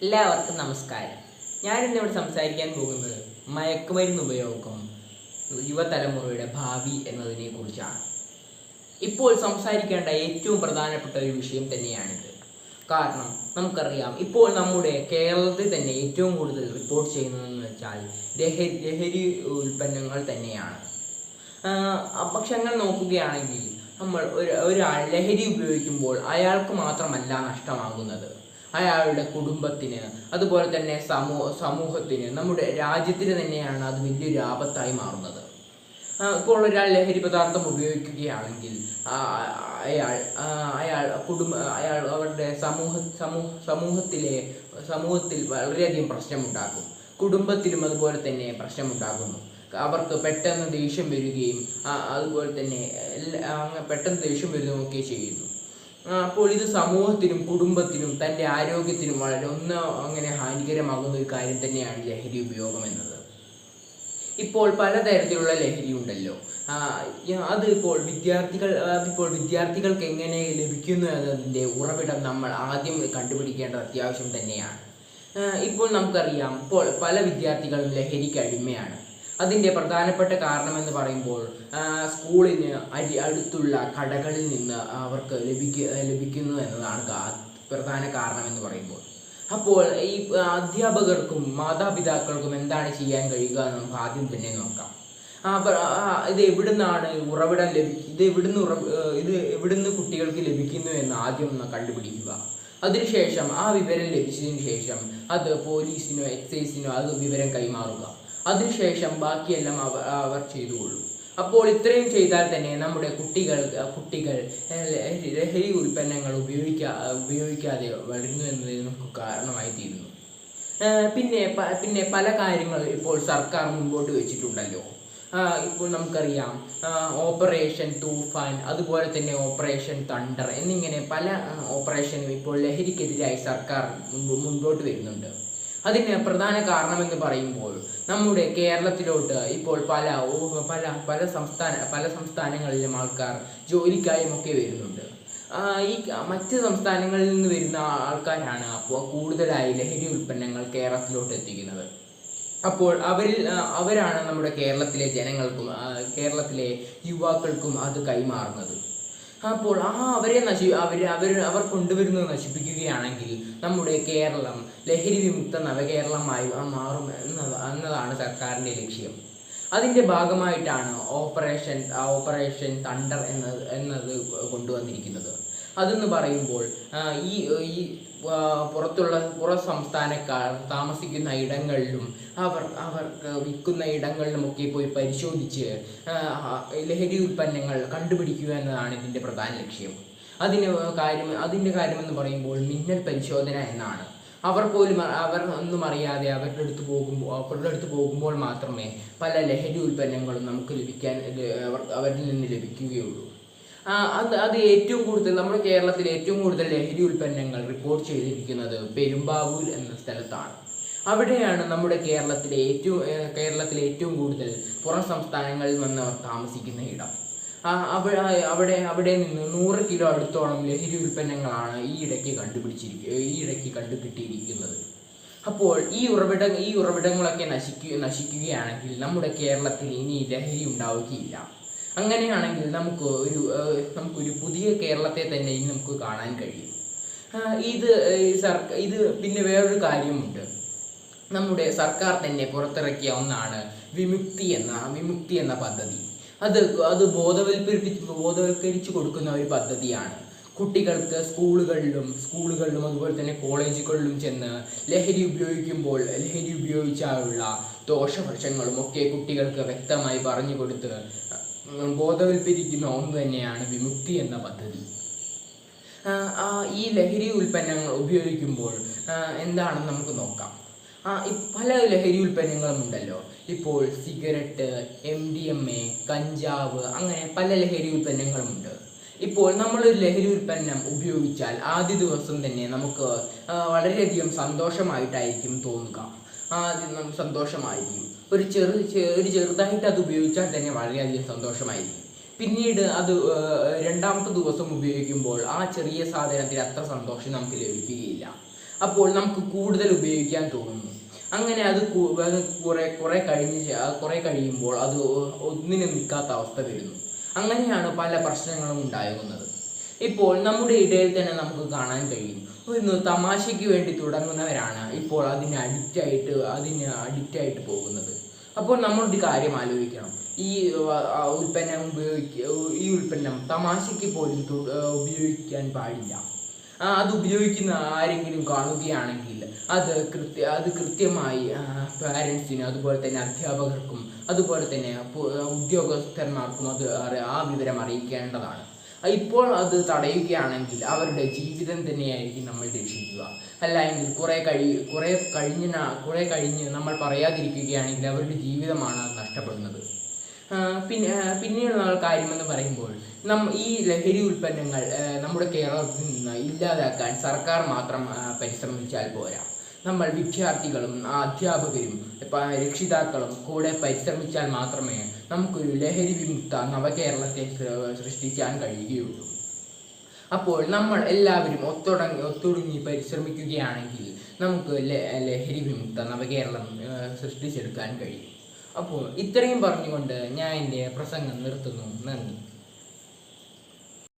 എല്ലാവർക്കും നമസ്കാരം. ഞാനിന്നിവിടെ സംസാരിക്കാൻ പോകുന്നത് മയക്കുമരുന്ന് ഉപയോഗം യുവതലമുറയുടെ ഭാവി എന്നതിനെ കുറിച്ചാണ്. ഇപ്പോൾ സംസാരിക്കേണ്ട ഏറ്റവും പ്രധാനപ്പെട്ട ഒരു വിഷയം തന്നെയാണിത്. കാരണം നമുക്കറിയാം, ഇപ്പോൾ നമ്മുടെ കേരളത്തിൽ തന്നെ ഏറ്റവും കൂടുതൽ റിപ്പോർട്ട് ചെയ്യുന്നതെന്ന് വെച്ചാൽ ലഹരി ഉൽപ്പന്നങ്ങൾ തന്നെയാണ്. പക്ഷെ അങ്ങനെ നോക്കുകയാണെങ്കിൽ ഒരാൾ ലഹരി ഉപയോഗിക്കുമ്പോൾ അയാൾക്ക് മാത്രമല്ല നഷ്ടമാകുന്നത്, അയാളുടെ കുടുംബത്തിന്, അതുപോലെ തന്നെ സമൂഹത്തിന്, നമ്മുടെ രാജ്യത്തിന് തന്നെയാണ് അത് വലിയൊരു ആപത്തായി മാറുന്നത്. ഇപ്പോൾ ഒരാൾ ലഹരി പദാർത്ഥം ഉപയോഗിക്കുകയാണെങ്കിൽ അയാൾ അവരുടെ സമൂഹത്തിൽ വളരെയധികം പ്രശ്നമുണ്ടാക്കും. കുടുംബത്തിലും അതുപോലെ തന്നെ പ്രശ്നമുണ്ടാകുന്നു. അവർക്ക് പെട്ടെന്ന് ദേഷ്യം വരികയും അതുപോലെ തന്നെ പെട്ടെന്ന് ദേഷ്യം വരികയൊക്കെ ചെയ്യുന്നു. അപ്പോൾ ഇത് സമൂഹത്തിനും കുടുംബത്തിനും തൻ്റെ ആരോഗ്യത്തിനും വളരെ അങ്ങനെ ഹാനികരമാകുന്ന ഒരു കാര്യം തന്നെയാണ് ലഹരി ഉപയോഗം എന്നത്. ഇപ്പോൾ പലതരത്തിലുള്ള ലഹരി ഉണ്ടല്ലോ. അതിപ്പോൾ വിദ്യാർത്ഥികൾക്ക് എങ്ങനെ ലഭിക്കുന്നു എന്നതിൻ്റെ ഉറവിടം നമ്മൾ ആദ്യം കണ്ടുപിടിക്കേണ്ടത് അത്യാവശ്യം തന്നെയാണ്. ഇപ്പോൾ നമുക്കറിയാം, ഇപ്പോൾ പല വിദ്യാർത്ഥികളും ലഹരിക്ക് അടിമയാണ്. അതിൻ്റെ പ്രധാനപ്പെട്ട കാരണമെന്ന് പറയുമ്പോൾ സ്കൂളിന് അടുത്തുള്ള കടകളിൽ നിന്ന് അവർക്ക് ലഭിക്കുന്നു എന്നതാണ് പ്രധാന കാരണമെന്ന് പറയുമ്പോൾ. അപ്പോൾ ഈ അധ്യാപകർക്കും മാതാപിതാക്കൾക്കും എന്താണ് ചെയ്യാൻ കഴിയുക എന്ന് നമുക്ക് ആദ്യം തന്നെ നോക്കാം. ഇത് എവിടുന്നാണ് ഉറവിടം ഇത് എവിടുന്ന് കുട്ടികൾക്ക് ലഭിക്കുന്നു എന്ന് ആദ്യം ഒന്ന് കണ്ടുപിടിക്കുക. അതിനുശേഷം ആ വിവരം ലഭിച്ചതിന് ശേഷം അത് പോലീസിനോ എക്സൈസിനോ അത് വിവരം കൈമാറുക. അതിനുശേഷം ബാക്കിയെല്ലാം അവർ ചെയ്തുകൊള്ളും. അപ്പോൾ ഇത്രയും ചെയ്താൽ തന്നെ നമ്മുടെ കുട്ടികൾ ലഹരി ഉൽപ്പന്നങ്ങൾ ഉപയോഗിക്കാതെ വളരുന്നു എന്നതിന് നമുക്ക് കാരണമായി തീരുന്നു. പിന്നെ പല കാര്യങ്ങൾ ഇപ്പോൾ സർക്കാർ മുൻപോട്ട് വെച്ചിട്ടുണ്ടല്ലോ. ഇപ്പോൾ നമുക്കറിയാം, ഓപ്പറേഷൻ തൂഫാൻ, അതുപോലെ തന്നെ ഓപ്പറേഷൻ തണ്ടർ എന്നിങ്ങനെ പല ഓപ്പറേഷനും ഇപ്പോൾ ലഹരിക്കെതിരായി സർക്കാർ മുൻപോട്ട് വരുന്നുണ്ട്. അതിന് പ്രധാന കാരണമെന്ന് പറയുമ്പോൾ നമ്മുടെ കേരളത്തിലോട്ട് ഇപ്പോൾ പല സംസ്ഥാനങ്ങളിലും ആൾക്കാർ ജോലിക്കായും ഒക്കെ വരുന്നുണ്ട്. ഈ മറ്റ് സംസ്ഥാനങ്ങളിൽ നിന്ന് വരുന്ന ആൾക്കാരാണ് അപ്പോൾ കൂടുതലായി ലഹരി ഉൽപ്പന്നങ്ങൾ കേരളത്തിലോട്ട് എത്തിക്കുന്നത്. അപ്പോൾ അവരാണ് നമ്മുടെ കേരളത്തിലെ ജനങ്ങൾക്കും കേരളത്തിലെ യുവാക്കൾക്കും അത് കൈമാറുന്നത്. അപ്പോൾ അവർ കൊണ്ടുവരുന്നത് നശിപ്പിക്കുകയാണെങ്കിൽ നമ്മുടെ കേരളം ലഹരി വിമുക്ത നവകേരളമായി മാറും എന്നതാണ് സർക്കാരിൻ്റെ ലക്ഷ്യം. അതിൻ്റെ ഭാഗമായിട്ടാണ് ഓപ്പറേഷൻ തണ്ടർ എന്നത് കൊണ്ടുവന്നിരിക്കുന്നത്. അതെന്ന് പറയുമ്പോൾ ഈ പുറ സംസ്ഥാനക്കാർ താമസിക്കുന്ന ഇടങ്ങളിലും അവർക്ക് വിൽക്കുന്ന ഇടങ്ങളിലുമൊക്കെ പോയി പരിശോധിച്ച് ലഹരി ഉൽപ്പന്നങ്ങൾ കണ്ടുപിടിക്കുക എന്നതാണ് ഇതിൻ്റെ പ്രധാന ലക്ഷ്യം. അതിൻ്റെ കാര്യമെന്ന് പറയുമ്പോൾ മിന്നൽ പരിശോധന എന്നാണ്. അവർ ഒന്നും അറിയാതെ അവരുടെ അടുത്ത് പോകുമ്പോൾ മാത്രമേ പല ലഹരി ഉൽപ്പന്നങ്ങളും നമുക്ക് അവരിൽ നിന്ന് ലഭിക്കുകയുള്ളൂ. അത് ഏറ്റവും കൂടുതൽ നമ്മുടെ കേരളത്തിൽ ഏറ്റവും കൂടുതൽ ലഹരി ഉൽപ്പന്നങ്ങൾ റിപ്പോർട്ട് ചെയ്തിരിക്കുന്നത് പെരുമ്പാവൂർ എന്ന സ്ഥലത്താണ്. അവിടെയാണ് നമ്മുടെ കേരളത്തിലെ ഏറ്റവും കൂടുതൽ പുറം സംസ്ഥാനങ്ങളിൽ വന്നവർ താമസിക്കുന്ന ഇടം. അവിടെ നിന്ന് 100 കിലോ അടുത്തോളം ലഹരി ഉൽപ്പന്നങ്ങളാണ് ഈ ഇടയ്ക്ക് കണ്ടുകിട്ടിയിരിക്കുന്നത്. അപ്പോൾ ഈ ഉറവിടങ്ങളൊക്കെ നശിക്കുകയാണെങ്കിൽ നമ്മുടെ കേരളത്തിൽ ഇനി ലഹരി ഉണ്ടാവുകയില്ല. അങ്ങനെയാണെങ്കിൽ നമുക്കൊരു പുതിയ കേരളത്തെ തന്നെ ഇനി നമുക്ക് കാണാൻ കഴിയും. ഇത് പിന്നെ വേറൊരു കാര്യമുണ്ട്. നമ്മുടെ സർക്കാർ തന്നെ പുറത്തിറക്കിയ ഒന്നാണ് വിമുക്തി എന്ന പദ്ധതി. അത് ബോധവൽക്കരിച്ചു കൊടുക്കുന്ന ഒരു പദ്ധതിയാണ്. കുട്ടികൾക്ക് സ്കൂളുകളിലും അതുപോലെ തന്നെ കോളേജുകളിലും ചെന്ന് ലഹരി ഉപയോഗിച്ചാലുള്ള ദോഷവശങ്ങളും ഒക്കെ കുട്ടികൾക്ക് വ്യക്തമായി പറഞ്ഞു കൊടുത്ത് ബോധവൽക്കരിക്കുന്ന ഒന്ന് തന്നെയാണ് വിമുക്തി എന്ന പദ്ധതി. ഈ ലഹരി ഉൽപ്പന്നങ്ങൾ ഉപയോഗിക്കുമ്പോൾ എന്താണെന്ന് നമുക്ക് നോക്കാം. പല ലഹരി ഉൽപ്പന്നങ്ങളും ഉണ്ടല്ലോ. ഇപ്പോൾ സിഗരറ്റ്, MDMA, കഞ്ചാവ്, അങ്ങനെ പല ലഹരി ഉൽപ്പന്നങ്ങളുമുണ്ട്. ഇപ്പോൾ നമ്മളൊരു ലഹരി ഉൽപ്പന്നം ഉപയോഗിച്ചാൽ ആദ്യ ദിവസം തന്നെ നമുക്ക് വളരെയധികം സന്തോഷമായിട്ടായിരിക്കും തോന്നുക. സന്തോഷമായിരിക്കും. ഒരു ചെറുതായിട്ട് അത് ഉപയോഗിച്ചാൽ തന്നെ വളരെയധികം സന്തോഷമായിരിക്കും. പിന്നീട് അത് രണ്ടാമത്തെ ദിവസം ഉപയോഗിക്കുമ്പോൾ ആ ചെറിയ സാധനത്തിന് അത്ര സന്തോഷം നമുക്ക് ലഭിക്കുകയില്ല. അപ്പോൾ നമുക്ക് കൂടുതൽ ഉപയോഗിക്കാൻ തോന്നുന്നു. അങ്ങനെ അത് കുറെ കഴിയുമ്പോൾ അത് ഒന്നിനും നിൽക്കാത്ത അവസ്ഥ വരുന്നു. അങ്ങനെയാണ് പല പ്രശ്നങ്ങളും ഉണ്ടാകുന്നത്. ഇപ്പോൾ നമ്മുടെ ഇടയിൽ തന്നെ നമുക്ക് കാണാൻ കഴിയും, ഒന്ന് തമാശയ്ക്ക് വേണ്ടി തുടങ്ങുന്നവരാണ് ഇപ്പോൾ അതിന് അഡിക്റ്റായിട്ട് പോകുന്നത്. അപ്പോൾ നമ്മളൊരു കാര്യം ആലോചിക്കണം, ഈ ഉൽപ്പന്നം തമാശയ്ക്ക് പോലും ഉപയോഗിക്കാൻ പാടില്ല. അത് ഉപയോഗിക്കുന്ന ആരെങ്കിലും കാണുകയാണെങ്കിൽ അത് കൃത്യമായി പാരൻസിന്, അതുപോലെ തന്നെ അധ്യാപകർക്കും, അതുപോലെ തന്നെ ഉദ്യോഗസ്ഥന്മാർക്കും ആ വിവരം അറിയിക്കേണ്ടതാണ്. ഇപ്പോൾ അത് തടയുകയാണെങ്കിൽ അവരുടെ ജീവിതം തന്നെയായിരിക്കും നമ്മൾ രക്ഷിക്കുക. അല്ല എങ്കിൽ കുറെ കഴിഞ്ഞ് നമ്മൾ പറയാതിരിക്കുകയാണെങ്കിൽ അവരുടെ ജീവിതമാണ് നഷ്ടപ്പെടുന്നത്. പിന്നെയുള്ള കാര്യമെന്ന് പറയുമ്പോൾ ഈ ലഹരി ഉൽപ്പന്നങ്ങൾ നമ്മുടെ കേരളത്തിൽ നിന്ന് ഇല്ലാതാക്കാൻ സർക്കാർ മാത്രം പരിശ്രമിച്ചാൽ പോരാ. നമ്മൾ വിദ്യാർത്ഥികളും അധ്യാപകരും രക്ഷിതാക്കളും കൂടെ പരിശ്രമിച്ചാൽ മാത്രമേ നമുക്കൊരു ലഹരി വിമുക്ത നവകേരളത്തെ സൃഷ്ടിക്കാൻ കഴിയുകയുള്ളൂ. അപ്പോൾ നമ്മൾ എല്ലാവരും ഒത്തൊടുങ്ങി പരിശ്രമിക്കുകയാണെങ്കിൽ നമുക്ക് ലഹരി വിമുക്ത നവകേരളം സൃഷ്ടിച്ചെടുക്കാൻ കഴിയും. അപ്പോൾ ഇത്രയും പറഞ്ഞുകൊണ്ട് ഞാൻ എൻ്റെ പ്രസംഗം നിർത്തുന്നു. നന്ദി.